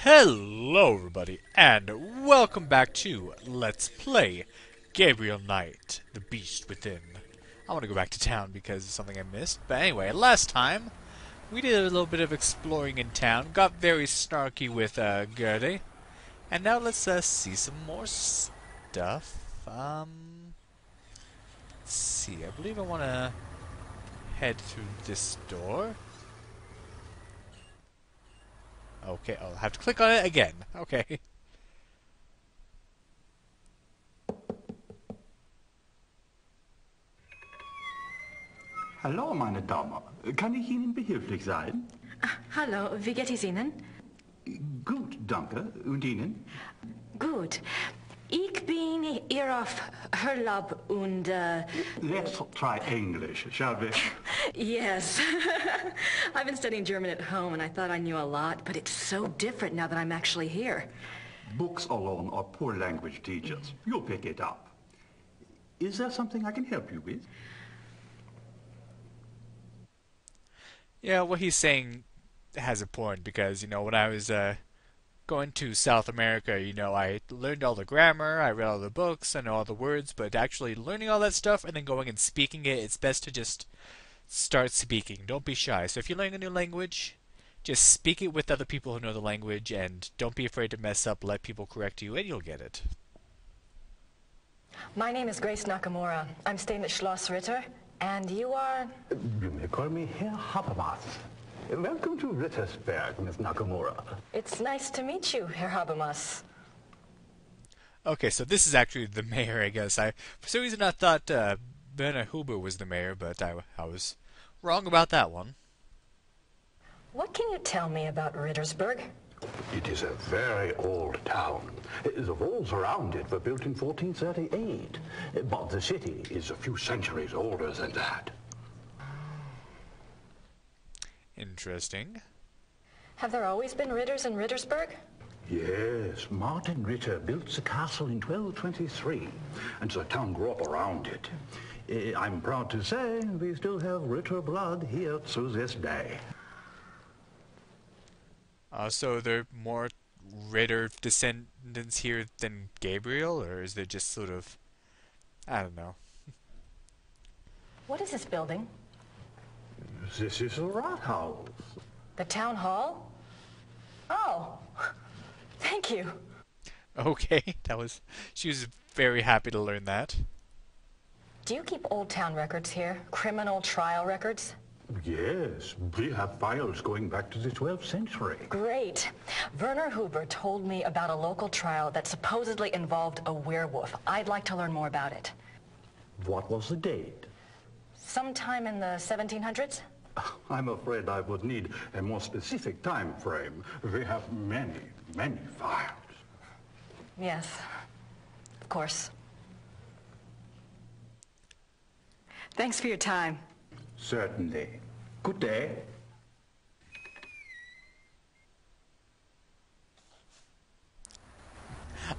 Hello everybody, and welcome back to Let's Play Gabriel Knight, the Beast Within. I want to go back to town because of something I missed, but anyway, last time we did a little bit of exploring in town, got very snarky with Gerde, and now let's see some more stuff. Let's see, I believe I want to head through this door. Okay, I'll have to click on it again. Okay. Hallo, meine Dame. Kann ich Ihnen behilflich sein? Hallo, wie geht es Ihnen? Gut, danke. Und Ihnen? Gut. Ich bin hier auf Urlaub und Let's try English, shall we? yes. I've been studying German at home and I thought I knew a lot, but it's so different now that I'm actually here. Books alone are poor language teachers. You'll pick it up. Is there something I can help you with? Yeah, what he's saying has a point because, when I was going to South America, I learned all the grammar, I read all the books, I know all the words, but actually learning all that stuff and then going and speaking it, it's best to just start speaking. Don't be shy. So if you're learning a new language, just speak it with other people who know the language and don't be afraid to mess up, let people correct you, and you'll get it. My name is Grace Nakamura. I'm staying at Schloss Ritter, and you are? You may call me Herr Habermas. Welcome to Rittersberg, Miss Nakamura. It's nice to meet you, Herr Habermas. Okay, so this is actually the mayor, I guess. For some reason I thought Werner Huber was the mayor, but I was wrong about that one. What can you tell me about Rittersberg? It is a very old town. The walls around it were built in 1438, but the city is a few centuries older than that. Interesting. Have there always been Ritters in Rittersberg? Yes, Martin Ritter built the castle in 1223, and the town grew up around it. I'm proud to say we still have Ritter blood here to this day. So there are more Ritter descendants here than Gabriel, or is there just sort of... I don't know. What is this building? This is a Rathaus. The town hall? Oh, thank you. Okay, she was very happy to learn that. Do you keep old town records here? Criminal trial records? Yes, we have files going back to the 12th century. Great. Werner Huber told me about a local trial that supposedly involved a werewolf. I'd like to learn more about it. What was the date? Sometime in the 1700s? I'm afraid I would need a more specific time frame. We have many, many files. Yes, of course. Thanks for your time. Certainly. Good day.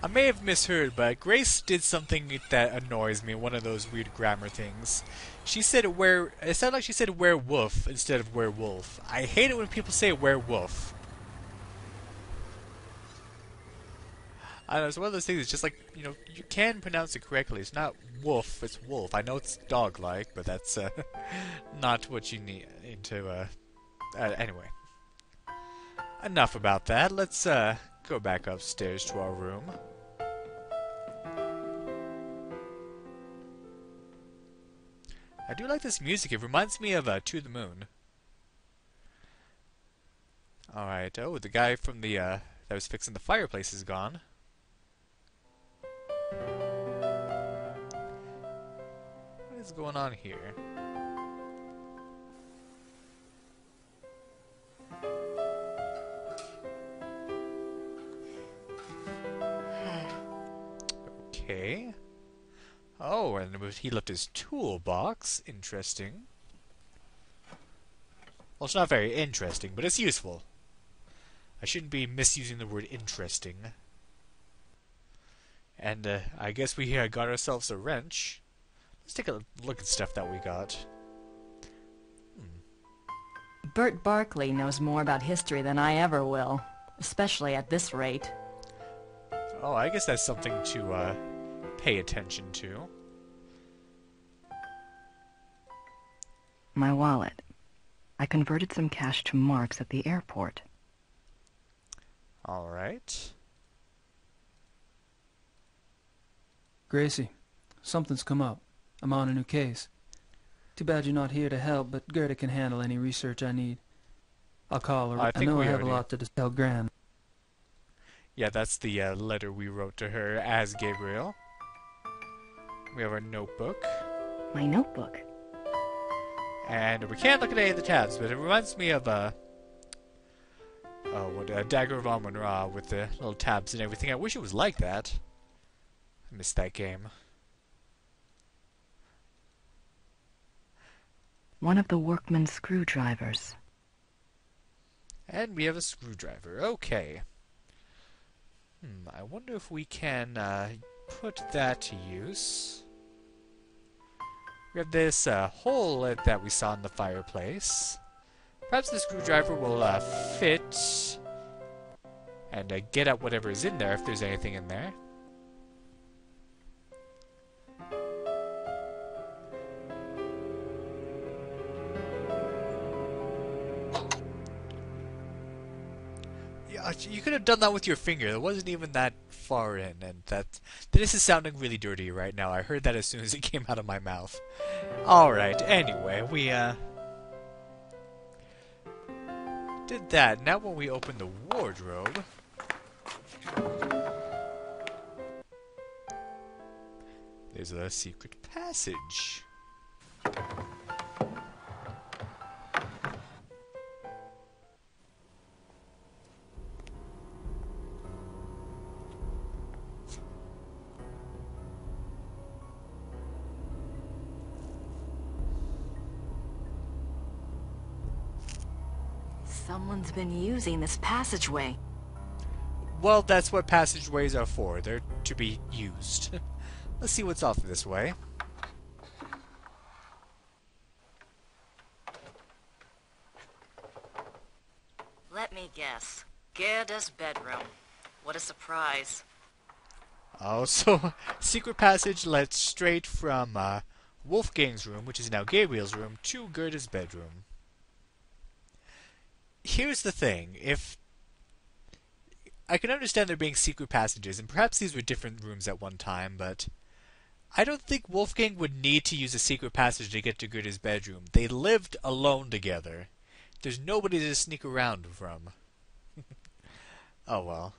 I may have misheard, but Grace did something that annoys me, one of those weird grammar things. She said it sounded like she said werewolf instead of werewolf. I hate it when people say werewolf. I don't know, it's one of those things, it's just like, you can pronounce it correctly. It's not wolf, it's wolf. I know it's dog-like, but that's not what you need to, anyway. Enough about that. Let's, go back upstairs to our room. I do like this music. It reminds me of To the Moon. Alright, oh, the guy from the, that was fixing the fireplace is gone. What is going on here? Okay. Oh, and he left his toolbox. Interesting. Well, it's not very interesting, but it's useful. I shouldn't be misusing the word interesting. And I guess we got ourselves a wrench. Let's take a look at stuff that we got. Bert Barkley knows more about history than I ever will. especially at this rate. Oh, I guess that's something to pay attention to. My wallet. I converted some cash to marks at the airport. All right. Gracie, something's come up. I'm on a new case. Too bad you're not here to help, but Gerda can handle any research I need. I'll call her. I think know we I have already... a lot to tell Gran. Yeah, that's the letter we wrote to her as Gabriel. We have our notebook. My notebook. And we can't look at any of the tabs, but it reminds me of Dagger of Amun-Ra with the little tabs and everything. I wish it was like that. I missed that game. One of the workman's screwdrivers. And we have a screwdriver. Okay. I wonder if we can put that to use. We have this hole that we saw in the fireplace. Perhaps the screwdriver will fit and get at whatever is in there, if there's anything in there. Yeah, you could have done that with your finger. It wasn't even that far in, and this is sounding really dirty right now. I heard that as soon as it came out of my mouth. Alright, anyway, we did that. Now when we open the wardrobe, there's a secret passage. Someone's been using this passageway. Well, that's what passageways are for. They're to be used. Let's see what's off this way. Let me guess. Gerda's bedroom. What a surprise. Oh, so secret passage led straight from Wolfgang's room, which is now Gabriel's room, to Gerda's bedroom. Here's the thing, if... I can understand there being secret passages, and perhaps these were different rooms at one time, but I don't think Wolfgang would need to use a secret passage to get to Gerda's bedroom. They lived alone together. There's nobody to sneak around from. Oh well.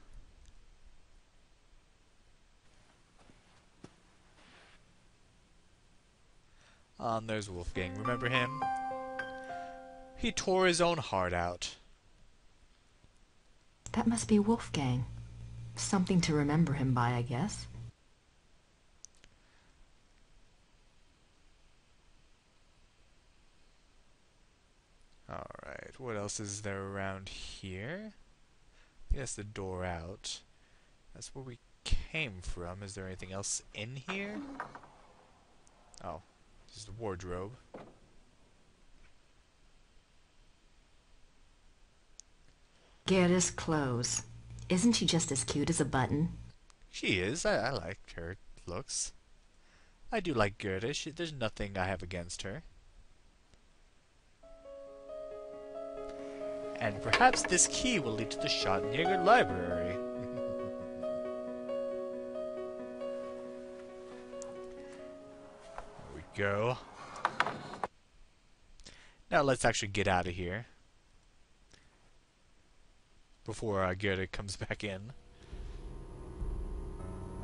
There's Wolfgang. Remember him? He tore his own heart out. That must be Wolfgang. Something to remember him by, I guess. Alright, what else is there around here? I think that's the door out. That's where we came from. Is there anything else in here? Oh, this is the wardrobe. Gerda's clothes. Isn't she just as cute as a button? She is. I like her looks. I do like Gerda. There's nothing I have against her. And perhaps this key will lead to the Schottenjäger library. There we go. Now let's actually get out of here. Before Gerda comes back in.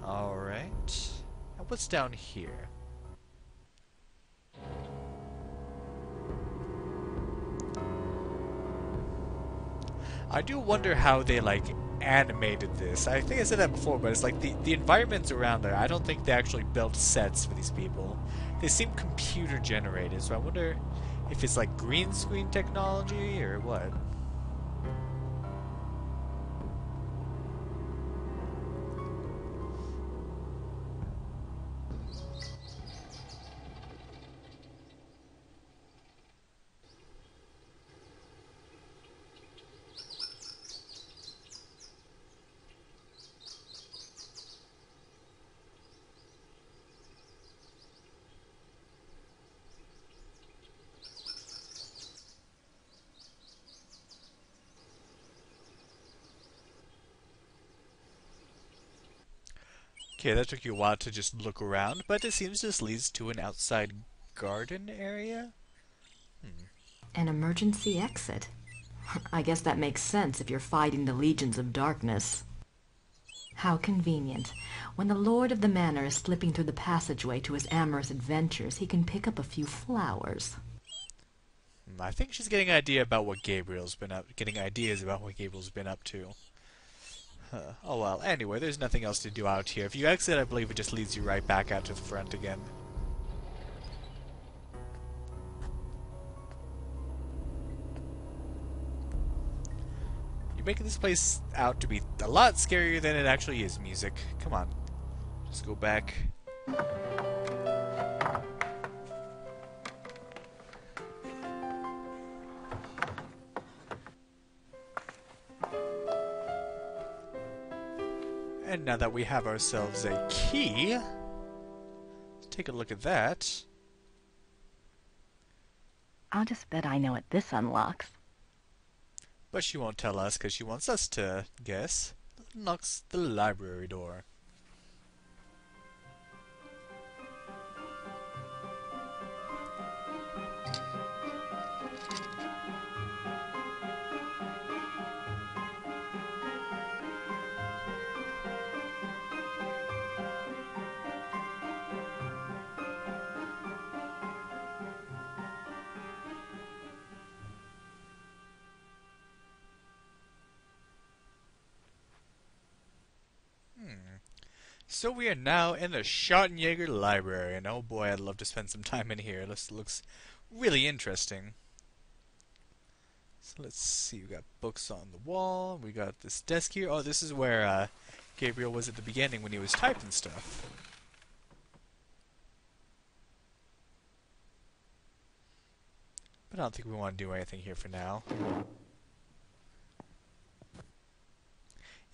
Alright. Now what's down here? I do wonder how they, like, animated this. I think I said that before, but it's like the environments around there, I don't think they actually built sets for these people. They seem computer generated, so I wonder if it's like green screen technology or what. Okay, that took you a while to just look around, but it seems this leads to an outside garden area? An emergency exit. I guess that makes sense if you're fighting the legions of darkness. How convenient. When the lord of the manor is slipping through the passageway to his amorous adventures, he can pick up a few flowers. I think she's getting ideas about what Gabriel's been up to. Oh well, anyway, there's nothing else to do out here. If you exit, I believe it just leads you right back out to the front again. You're making this place out to be a lot scarier than it actually is, music. Come on. Just go back. And now that we have ourselves a key, let's take a look at that. I'll just bet I know what this unlocks. But she won't tell us because she wants us to guess. It unlocks the library door. So we are now in the Schottenjäger Library, and oh boy, I'd love to spend some time in here. This looks really interesting. So let's see, we got books on the wall, we got this desk here. Oh, this is where Gabriel was at the beginning when he was typing stuff. But I don't think we want to do anything here for now.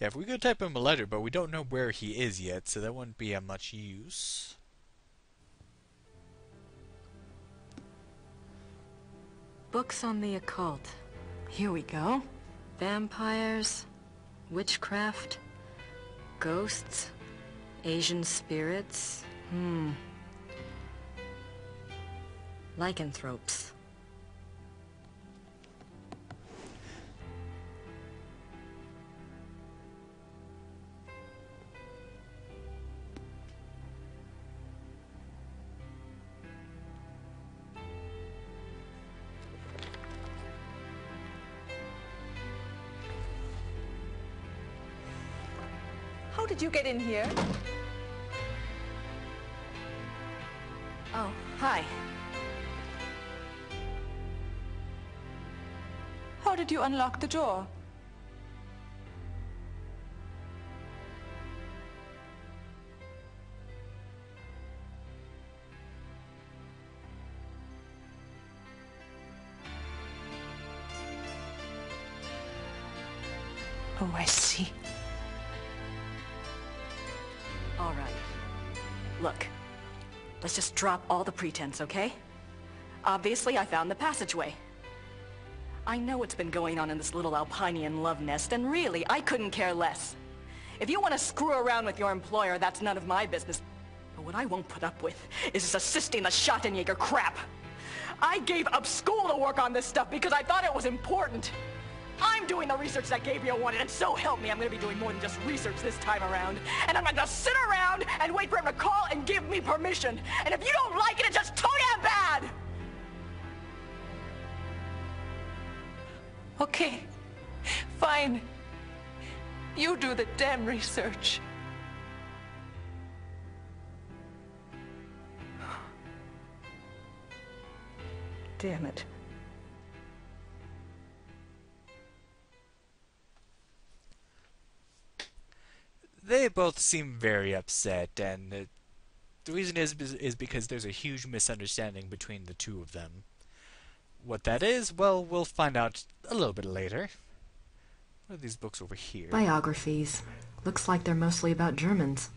Yeah, if we could type him a letter, but we don't know where he is yet, so that wouldn't be of much use. Books on the occult. Here we go. Vampires, witchcraft, ghosts, Asian spirits. Lycanthropes. How did you get in here? Oh, hi. How did you unlock the door? Oh, I see. All right. Look, let's just drop all the pretense, okay? Obviously, I found the passageway. I know what's been going on in this little Alpinian love nest, and really, I couldn't care less. If you want to screw around with your employer, that's none of my business. But what I won't put up with is this assisting the Schottenjäger crap. I gave up school to work on this stuff because I thought it was important. I'm doing the research that Gabriel wanted, and so help me, I'm going to be doing more than just research this time around. And I'm not going to sit around and wait for him to call and give me permission. And if you don't like it, it's just too damn bad! Okay, fine. You do the damn research. Damn it. They both seem very upset, and the reason is because there's a huge misunderstanding between the two of them. What that is, well, we'll find out a little bit later. What are these books over here? Biographies. Looks like they're mostly about Germans.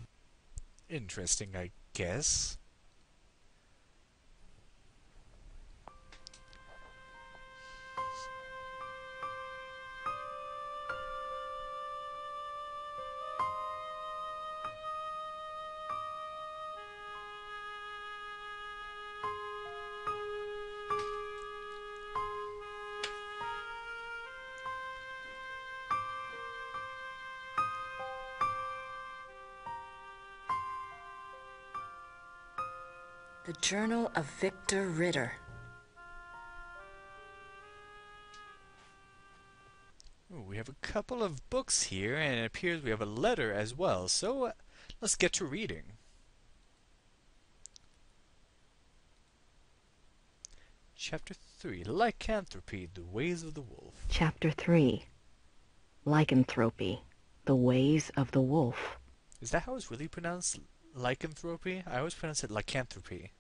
Interesting, I guess. The Journal of Victor Ritter. Ooh, we have a couple of books here, and it appears we have a letter as well, so let's get to reading. Chapter 3, Lycanthropy, The Ways of the Wolf. Chapter 3, Lycanthropy, The Ways of the Wolf. Is that how it's really pronounced? Lycanthropy? I always pronounce it lycanthropy.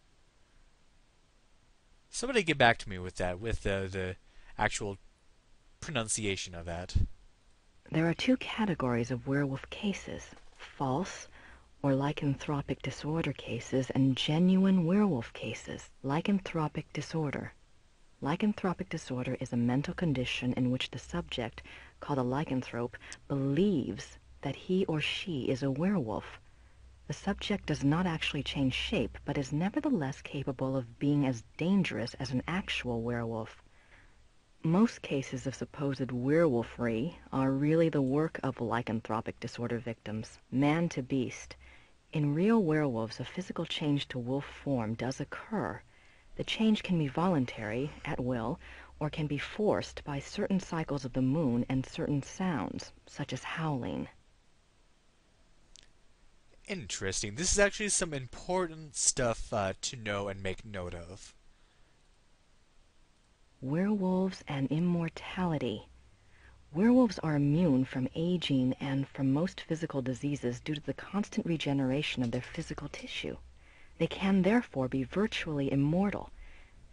Somebody get back to me with that, with the actual pronunciation of that. There are two categories of werewolf cases: false or lycanthropic disorder cases and genuine werewolf cases. Lycanthropic disorder. Lycanthropic disorder is a mental condition in which the subject, called a lycanthrope, believes that he or she is a werewolf. The subject does not actually change shape, but is nevertheless capable of being as dangerous as an actual werewolf. Most cases of supposed werewolfery are really the work of lycanthropic disorder victims, man to beast. In real werewolves, a physical change to wolf form does occur. The change can be voluntary, at will, or can be forced by certain cycles of the moon and certain sounds, such as howling. Interesting. This is actually some important stuff to know and make note of. Werewolves and Immortality. Werewolves are immune from aging and from most physical diseases due to the constant regeneration of their physical tissue. They can therefore be virtually immortal.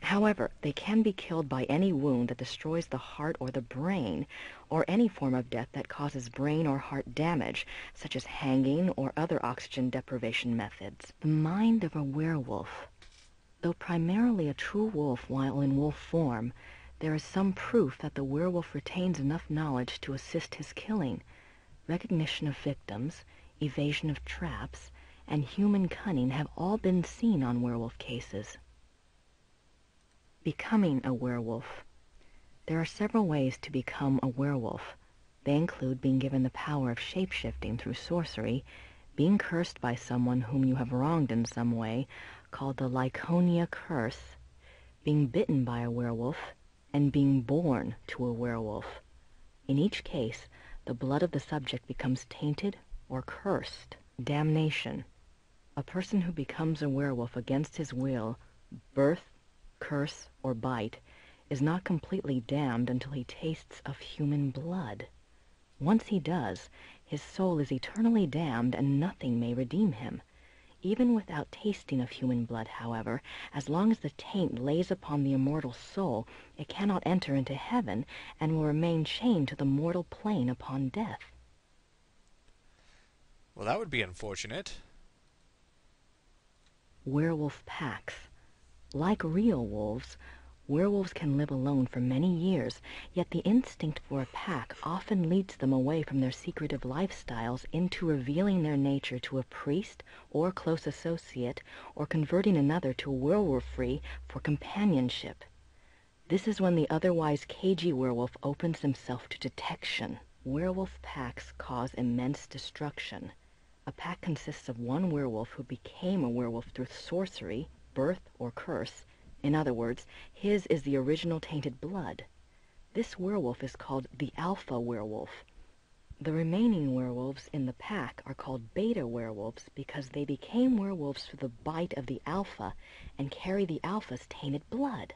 However, they can be killed by any wound that destroys the heart or the brain, or any form of death that causes brain or heart damage, such as hanging or other oxygen deprivation methods. The mind of a werewolf. Though primarily a true wolf while in wolf form, there is some proof that the werewolf retains enough knowledge to assist his killing. Recognition of victims, evasion of traps, and human cunning have all been seen on werewolf cases. Becoming a werewolf. There are several ways to become a werewolf. They include being given the power of shape-shifting through sorcery, being cursed by someone whom you have wronged in some way, called the Lyconia curse, being bitten by a werewolf, and being born to a werewolf. In each case, the blood of the subject becomes tainted or cursed. Damnation. A person who becomes a werewolf against his will, birth, curse, or bite, is not completely damned until he tastes of human blood. Once he does, his soul is eternally damned and nothing may redeem him. Even without tasting of human blood, however, as long as the taint lays upon the immortal soul, it cannot enter into heaven and will remain chained to the mortal plane upon death. Well, that would be unfortunate. Werewolf packs. Like real wolves, werewolves can live alone for many years, yet the instinct for a pack often leads them away from their secretive lifestyles into revealing their nature to a priest or close associate, or converting another to werewolfery for companionship. This is when the otherwise cagey werewolf opens himself to detection. Werewolf packs cause immense destruction. A pack consists of one werewolf who became a werewolf through sorcery, birth, or curse. In other words, his is the original tainted blood. This werewolf is called the alpha werewolf. The remaining werewolves in the pack are called beta werewolves because they became werewolves through the bite of the alpha and carry the alpha's tainted blood.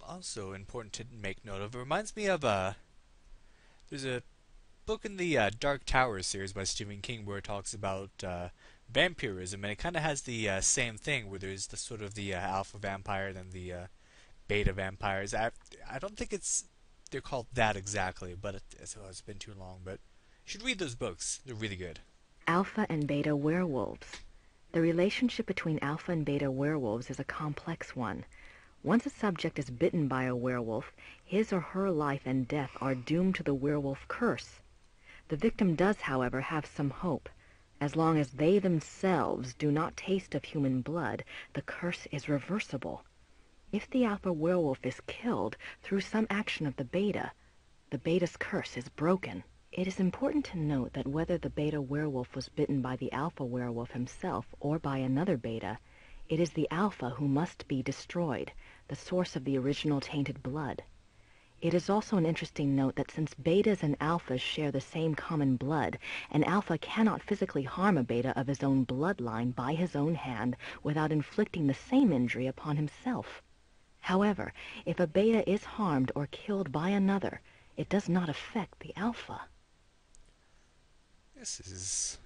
Also important to make note of. It reminds me of there's a book in the Dark Tower series by Stephen King where it talks about vampirism, and it kind of has the same thing where there's the sort of the alpha vampire and the beta vampires. I don't think they're called that exactly, but it's been too long. But you should read those books; they're really good. Alpha and beta werewolves. The relationship between alpha and beta werewolves is a complex one. Once a subject is bitten by a werewolf, his or her life and death are doomed to the werewolf curse. The victim does, however, have some hope. As long as they themselves do not taste of human blood, the curse is reversible. If the alpha werewolf is killed through some action of the beta's curse is broken. It is important to note that whether the beta werewolf was bitten by the alpha werewolf himself or by another beta, it is the alpha who must be destroyed, the source of the original tainted blood. It is also an interesting note that since betas and alphas share the same common blood, an alpha cannot physically harm a beta of his own bloodline by his own hand without inflicting the same injury upon himself. However, if a beta is harmed or killed by another, it does not affect the alpha. This is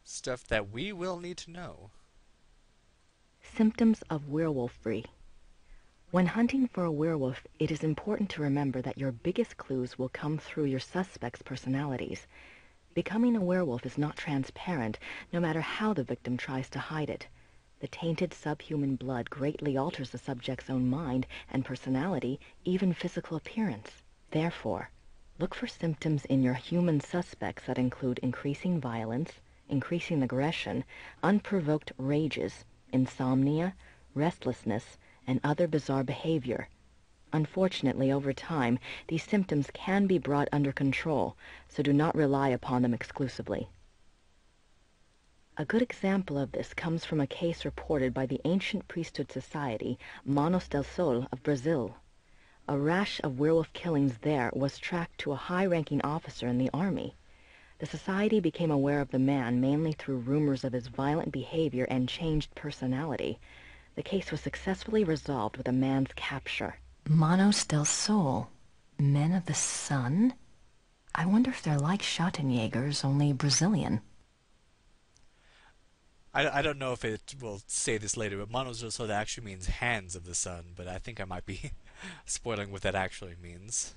stuff that we will need to know. Symptoms of werewolfery. When hunting for a werewolf, it is important to remember that your biggest clues will come through your suspects' personalities. Becoming a werewolf is not transparent, no matter how the victim tries to hide it. The tainted subhuman blood greatly alters the subject's own mind and personality, even physical appearance. Therefore, look for symptoms in your human suspects that include increasing violence, increasing aggression, unprovoked rages, insomnia, restlessness, and other bizarre behavior. Unfortunately, over time, these symptoms can be brought under control, so do not rely upon them exclusively. A good example of this comes from a case reported by the ancient priesthood society Manos del Sol of Brazil. A rash of werewolf killings there was tracked to a high-ranking officer in the army. The society became aware of the man mainly through rumors of his violent behavior and changed personality. The case was successfully resolved with a man's capture. Manos del Sol, men of the sun? I wonder if they're like Schottenjägers, only Brazilian. I don't know if it will say this later, but Manos del Sol actually means hands of the sun, but I think I might be spoiling what that actually means.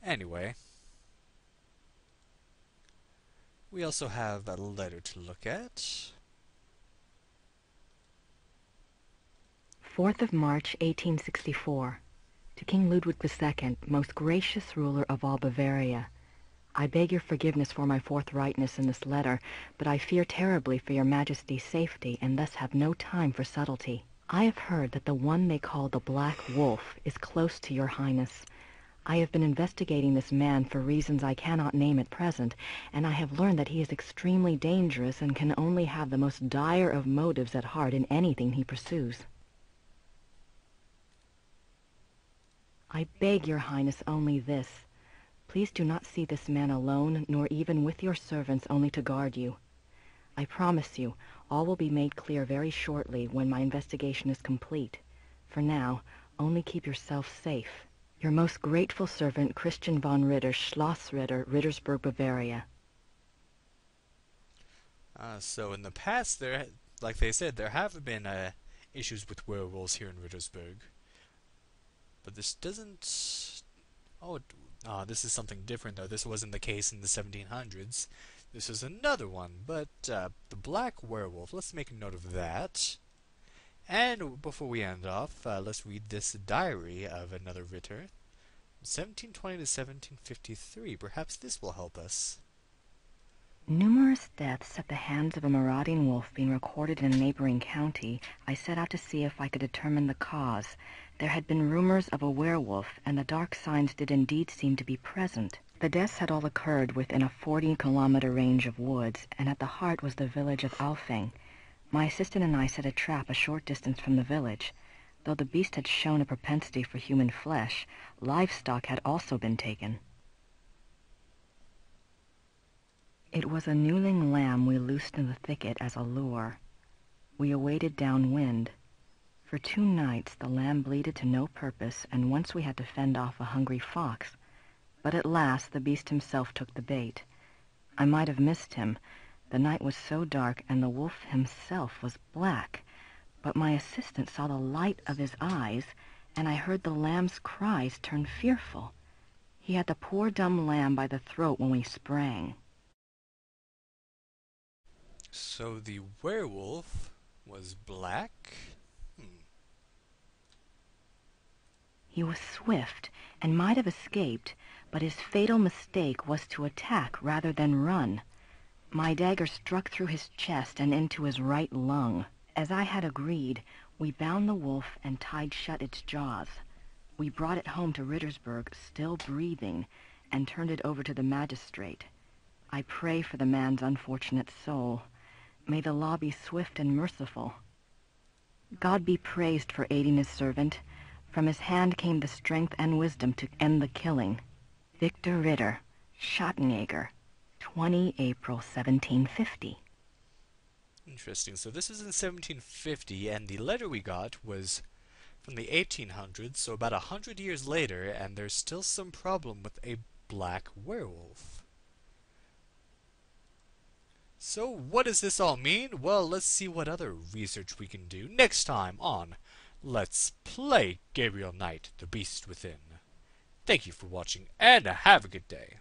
Anyway, we also have a letter to look at. 4th of March, 1864. To King Ludwig II, most gracious ruler of all Bavaria. I beg your forgiveness for my forthrightness in this letter, but I fear terribly for your Majesty's safety and thus have no time for subtlety. I have heard that the one they call the Black Wolf is close to your Highness. I have been investigating this man for reasons I cannot name at present, and I have learned that he is extremely dangerous and can only have the most dire of motives at heart in anything he pursues. I beg your Highness only this. Please do not see this man alone, nor even with your servants only to guard you. I promise you, all will be made clear very shortly when my investigation is complete. For now, only keep yourself safe. Your most grateful servant, Christian von Ritter, Schloss Ritter, Rittersburg, Bavaria. So in the past, like they said, there have been issues with werewolves here in Rittersburg. But this doesn't... this is something different, though. This wasn't the case in the 1700s. This is another one, but the Black Werewolf. Let's make a note of that. And before we end off, let's read this diary of another Ritter. 1720 to 1753. Perhaps this will help us. Numerous deaths at the hands of a marauding wolf being recorded in a neighboring county, I set out to see if I could determine the cause. There had been rumors of a werewolf, and the dark signs did indeed seem to be present. The deaths had all occurred within a 40-kilometer range of woods, and at the heart was the village of Alfing. My assistant and I set a trap a short distance from the village. Though the beast had shown a propensity for human flesh, livestock had also been taken. It was a newling lamb we loosed in the thicket as a lure. We awaited downwind. For 2 nights the lamb bleated to no purpose, and once we had to fend off a hungry fox. But at last the beast himself took the bait. I might have missed him. The night was so dark, and the wolf himself was black. But my assistant saw the light of his eyes, and I heard the lamb's cries turn fearful. He had the poor dumb lamb by the throat when we sprang. So the werewolf was black? He was swift, and might have escaped, but his fatal mistake was to attack rather than run. My dagger struck through his chest and into his right lung. As I had agreed, we bound the wolf and tied shut its jaws. We brought it home to Rittersburg, still breathing, and turned it over to the magistrate. I pray for the man's unfortunate soul. May the law be swift and merciful. God be praised for aiding his servant. From his hand came the strength and wisdom to end the killing. Victor Ritter, Schottenjäger, 20 April 1750. Interesting. So this is in 1750, and the letter we got was from the 1800s, so about 100 years later, and there's still some problem with a black werewolf. So what does this all mean? Well, let's see what other research we can do next time on Let's Play Gabriel Knight, the Beast Within. Thank you for watching, and have a good day.